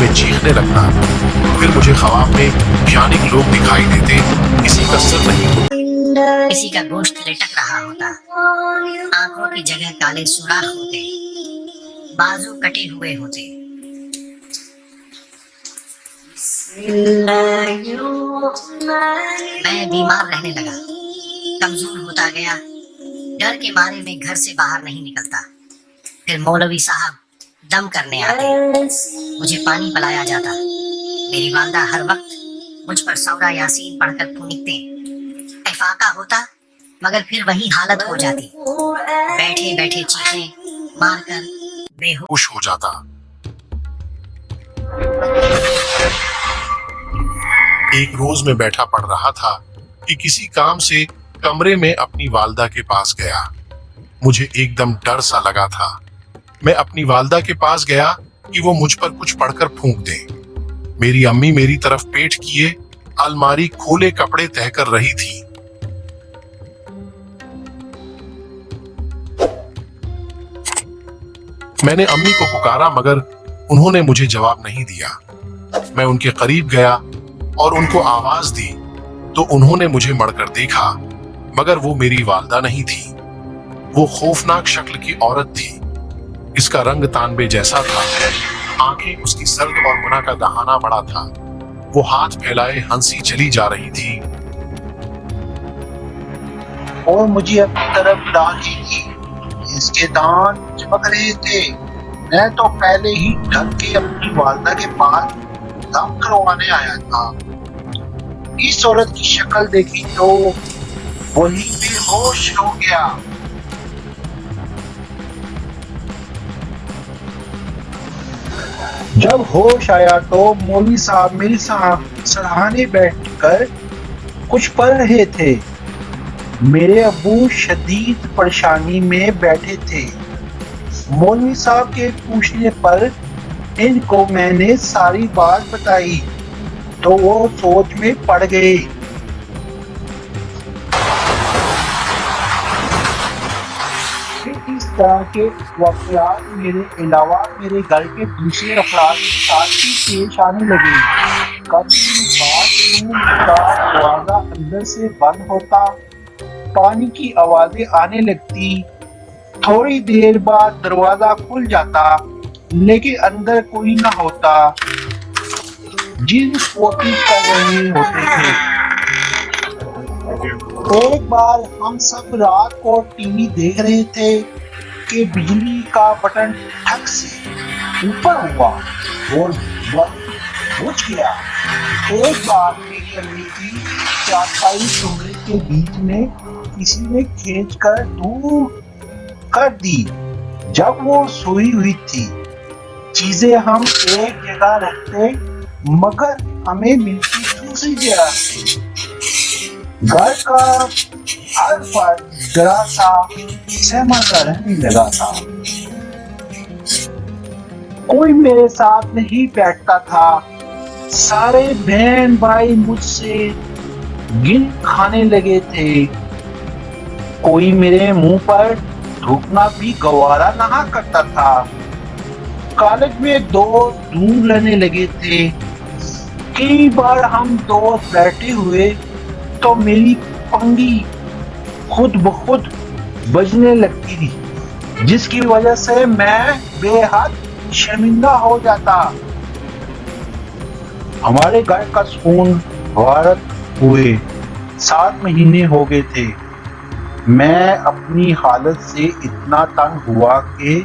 میں چیخنے لگتا. پھر مجھے خواب میں بھیانک لوگ دکھائی دیتے. کسی کا سر نہیں ہوتا, کسی کا گوشت لٹک رہا ہوتا, آنکھوں کی جگہ کالے سوراخ ہوتے, بازو کٹے ہوئے ہوتے. میں بیمار رہنے لگا, کمزور ہوتا گیا, ڈر کے مارے میں گھر سے باہر نہیں نکلتا. پھر مولوی صاحب دم کرنے آتے, مجھے پانی پلایا جاتا. میری والدہ ہر وقت مجھ پر سورہ یاسین پڑھ کر پھونکتے. افاقہ ہوتا مگر پھر وہی حالت ہو جاتی, بیٹھے بیٹھے چیخیں مار کر بے ہوش ہو جاتا. ایک روز میں بیٹھا پڑھ رہا تھا کہ کسی کام سے کمرے میں اپنی والدہ کے پاس گیا. مجھے ایک دم ڈر سا لگا تھا. میں اپنی والدہ کے پاس گیا کہ وہ مجھ پر کچھ پڑھ کر پھونک دیں. میری امی میری طرف پیٹ کیے الماری کھولے کپڑے تہہ کر رہی تھی. میں نے امی کو پکارا مگر انہوں نے مجھے جواب نہیں دیا. میں ان کے قریب گیا اور ان کو آواز دی تو انہوں نے مجھے مڑ کر دیکھا مگر وہ میری والدہ نہیں تھی. وہ خوفناک شکل کی عورت تھی. اس کا رنگ تانبے جیسا تھا, آنکھیں اس کی سرد اور گناہ کا دہانہ بڑا تھا. وہ ہاتھ پھیلائے ہنسی چلی جا رہی تھی اور مجھے اپنی طرف ڈالی تھی. اس کے دانت چمک رہے تھے. میں تو پہلے ہی ڈر کے اپنی والدہ کے پاس دم کروانے آیا تھا. اس عورت کی شکل دیکھی تو وہی بے ہوش ہو گیا. جب ہوش آیا تو مولوی صاحب میرے سرہانے بیٹھ کر کچھ پڑھ رہے تھے. میرے ابو شدید پریشانی میں بیٹھے تھے. مولوی صاحب کے پوچھنے پر ان کو میں نے ساری بات بتائی تو وہ سوچ میں پڑ گئے. اس طرح کے واقعات میرے علاوہ میرے گھر کے دوسرے افراد کے ساتھ بھی پیش آنے لگے. کبھی باتھ روم کا دروازہ اندر سے بند ہوتا, پانی کی آوازیں آنے لگتی. تھوڑی دیر بعد دروازہ کھل جاتا لیکن اندر کوئی نہ ہوتا. جن پوٹی کر رہے ہوتے تھے. ایک بار ہم سب رات کو ٹی وی دیکھ رہے تھے کہ بجلی کا بٹن ٹھک سے اوپر ہوا اور بلب بجھ گیا. ایک بار میری امی کی چارپائی کمرے کے بیچ میں کسی نے کھینچ کر دور کر دی جب وہ سوئی ہوئی تھی. چیزیں ہم ایک جگہ رکھتے مگر ہمیں ملتی دوسری جگہ سے. گھر کا ہر فرد ڈرا سا سہما سا رہنے لگا تھا. کوئی میرے ساتھ نہیں بیٹھتا تھا. سارے بہن بھائی مجھ سے گن کھانے لگے تھے. کوئی میرے منہ پر تھوکنا بھی گوارا نہ کرتا تھا. کالج میں دوست دور رہنے لگے تھے. کئی بار ہم دوست بیٹھے ہوئے تو میری پنگی خود بخود بجنے لگتی تھی جس کی وجہ سے میں بے حد شرمندہ ہو جاتا. ہمارے گھر کا سکون غارت ہوئے 7 مہینے ہو گئے تھے. میں اپنی حالت سے اتنا تنگ ہوا کہ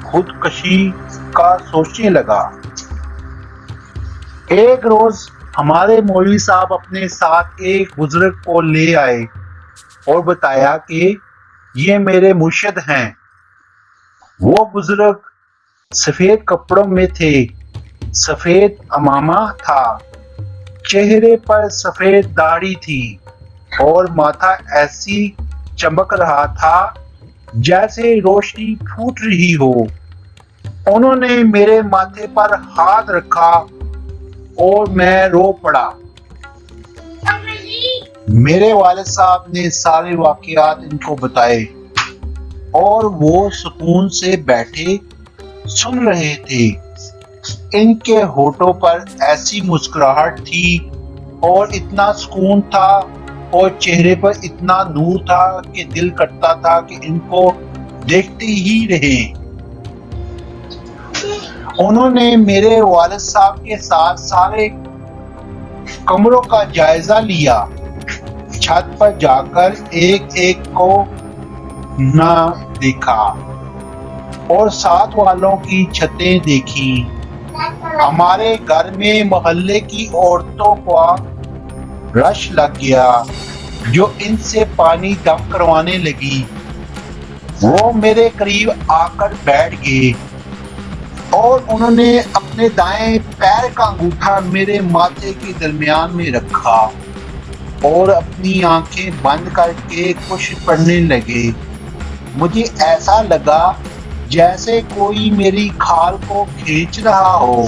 خودکشی کا سوچنے لگا. ایک روز ہمارے مولوی صاحب اپنے ساتھ ایک بزرگ کو لے آئے اور بتایا کہ یہ میرے مرشد ہیں. وہ بزرگ سفید کپڑوں میں تھے, سفید عمامہ تھا, چہرے پر سفید داڑھی تھی اور ماتھا ایسی چمک رہا تھا جیسے روشنی پھوٹ رہی ہو. انہوں نے میرے ماتھے پر ہاتھ رکھا اور میں رو پڑا. میرے والد صاحب نے سارے واقعات ان کو بتائے اور وہ سکون سے بیٹھے سن رہے تھے. ان کے ہونٹوں پر ایسی مسکراہٹ تھی اور اتنا سکون تھا اور چہرے پر اتنا نور تھا کہ دل کرتا تھا کہ ان کو دیکھتے ہی رہیں۔ انہوں نے میرے والد صاحب کے ساتھ سارے کمروں کا جائزہ لیا، چھت پر جا کر ایک ایک کو نہ دیکھا اور ساتھ والوں کی چھتیں دیکھی۔ ہمارے گھر میں محلے کی عورتوں کو رش لگ گیا جو ان سے پانی دم کروانے لگی۔ وہ میرے قریب آ کر بیٹھ گئے اور انہوں نے اپنے دائیں پیر کا انگوٹھا میرے ماتھے کے درمیان میں رکھا اور اپنی آنکھیں بند کر کے کچھ پڑھنے لگے۔ مجھے ایسا لگا جیسے کوئی میری کھال کو کھینچ رہا ہو۔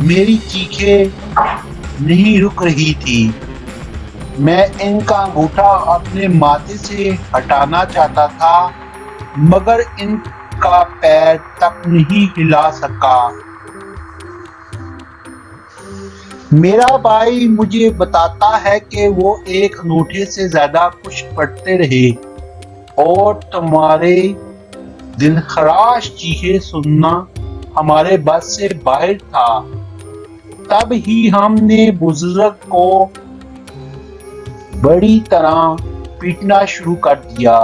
میری چیخیں نہیں رک رہی تھی۔ میں ان کا انگوٹھا اپنے ماتھے سے ہٹانا چاہتا تھا مگر ان کا پیر تک نہیں ہلا سکا۔ میرا بھائی مجھے بتاتا ہے کہ وہ ایک انگوٹھے سے زیادہ کچھ پڑھتے رہے اور تمہارے دلخراش چیخیں سننا ہمارے بس سے باہر تھا۔ تب ہی ہم نے بزرگ کو بڑی طرح پیٹنا شروع کر دیا۔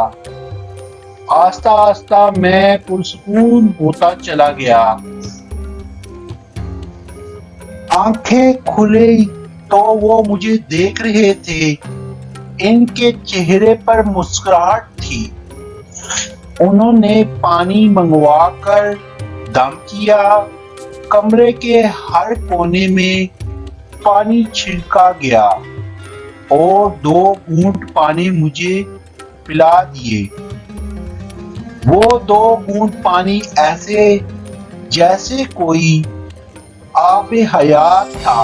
آہستہ آہستہ میں پرسکون ہوتا چلا گیا۔ آنکھیں کھلی تو وہ مجھے دیکھ رہے تھے۔ ان کے چہرے پر مسکراہٹ تھی۔ انہوں نے پانی منگوا کر دم کیا۔ کمرے کے ہر کونے میں پانی چھڑکا گیا اور 2 گھونٹ پانی مجھے پلا دیے۔ وہ 2 گھونٹ پانی ایسے جیسے کوئی آب حیات تھا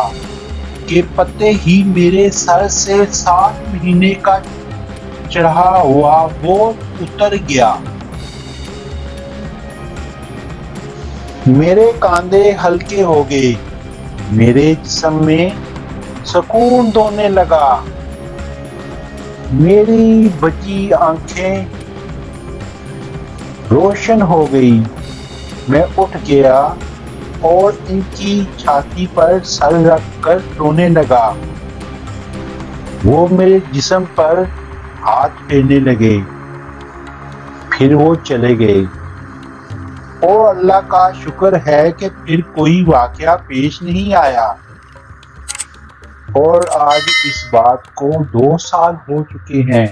کہ پتے ہی میرے سر سے 7 مہینے کا چڑھا ہوا بوجھ اتر گیا۔ میرے کاندھے ہلکے ہو گئے، میرے جسم میں سکون دونے لگا۔ میری بچی آنکھیں روشن ہو گئی۔ میں اٹھ گیا اور ان کی چھاتی پر سر رکھ کر رونے لگا۔ وہ میرے جسم پر ہاتھ پھیرنے لگے، پھر وہ چلے گئے اور اللہ کا شکر ہے کہ پھر کوئی واقعہ پیش نہیں آیا۔ اور آج اس بات کو 2 سال ہو چکے ہیں۔